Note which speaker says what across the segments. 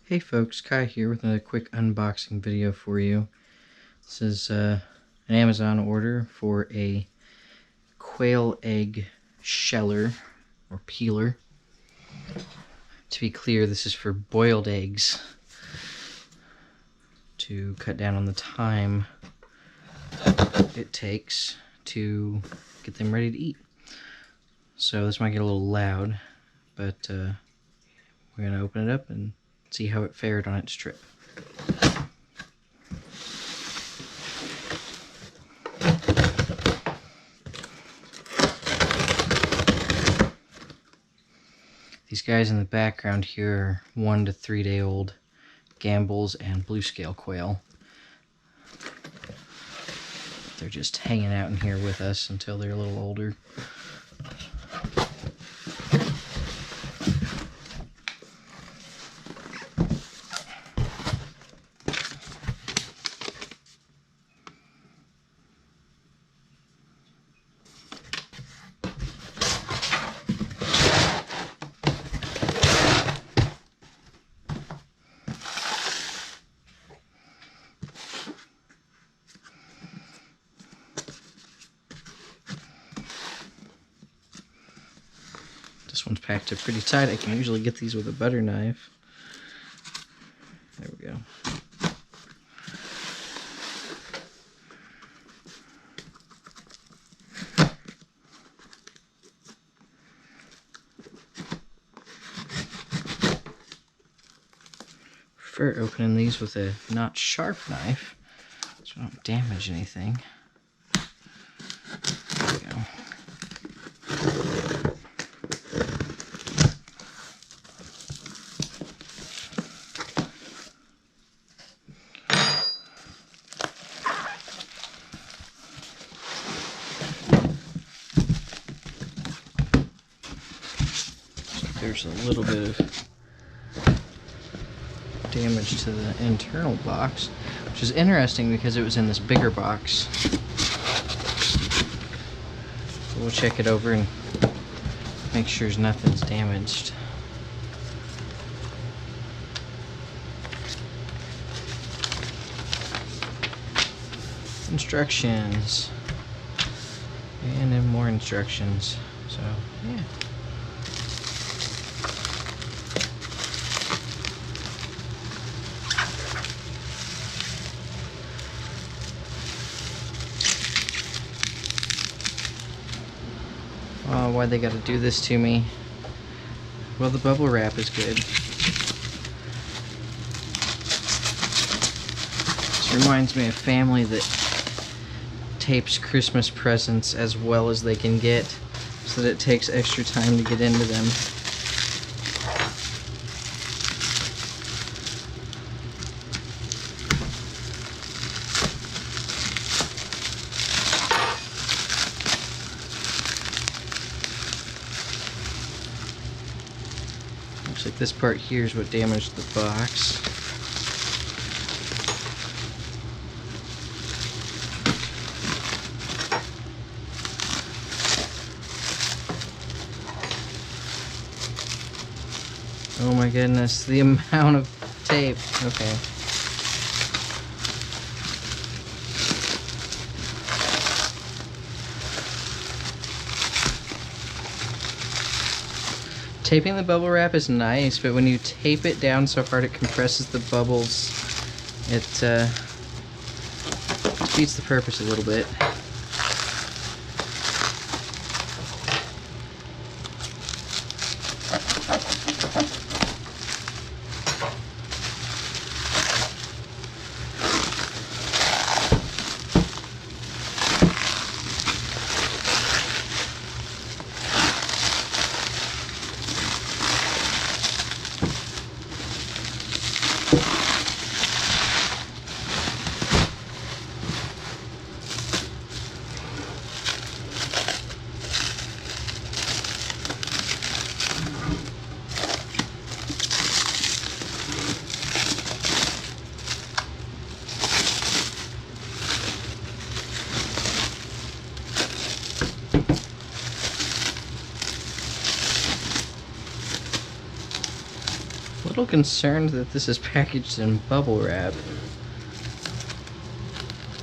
Speaker 1: Hey folks, Kai here with another quick unboxing video for you. This is an Amazon order for a quail egg sheller or peeler. To be clear, this is for boiled eggs to cut down on the time it takes to get them ready to eat. So this might get a little loud, but we're going to open it up and see how it fared on its trip. These guys in the background here are 1 to 3 day old Gambles and blue scale quail. They're just hanging out in here with us until they're a little older. This one's packed up pretty tight. I can usually get these with a butter knife. There we go. Prefer opening these with a not sharp knife so I don't damage anything. There we go. There's a little bit of damage to the internal box, which is interesting because it was in this bigger box. So we'll check it over and make sure nothing's damaged. Instructions. And then more instructions. So, yeah. Oh, why they gotta do this to me? Well, the bubble wrap is good. This reminds me of family that tapes Christmas presents as well as they can get, so that it takes extra time to get into them. Looks like this part here is what damaged the box. Oh my goodness, the amount of tape. Okay. Taping the bubble wrap is nice, but when you tape it down so hard it compresses the bubbles, it defeats the purpose a little bit. little concerned that this is packaged in bubble wrap.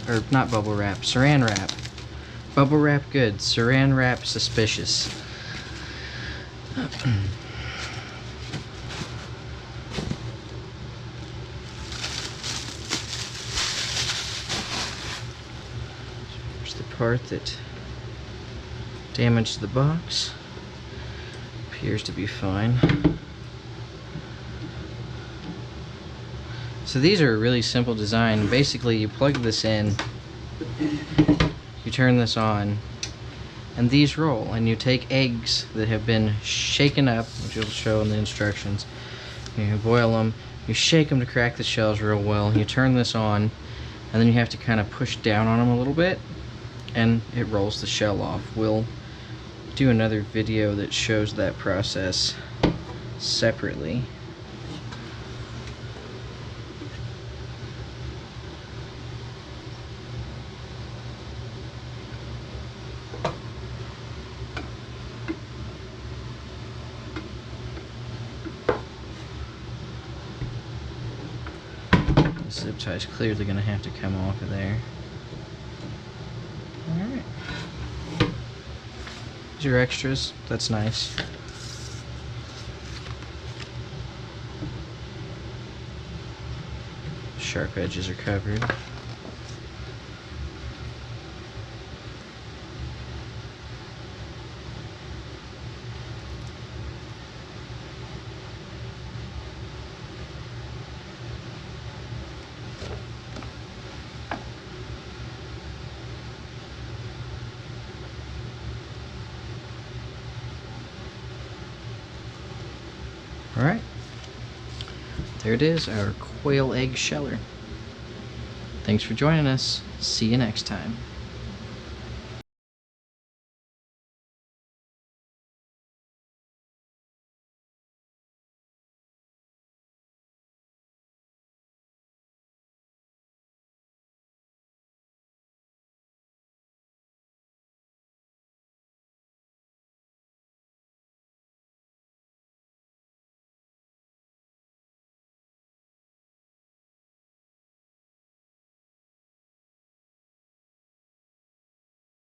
Speaker 1: Or not bubble wrap, saran wrap. Bubble wrap good, saran wrap suspicious. Here's the part that damaged the box. Appears to be fine. So these are a really simple design. Basically, you plug this in, you turn this on, and these roll. And you take eggs that have been shaken up, which you'll show in the instructions. You boil them, you shake them to crack the shells real well. You turn this on, and then you have to kind of push down on them a little bit, and it rolls the shell off. We'll do another video that shows that process separately. The zip tie is clearly going to have to come off of there. Alright. These are extras. That's nice. Sharp edges are covered. Alright, there it is, our quail egg sheller. Thanks for joining us. See you next time.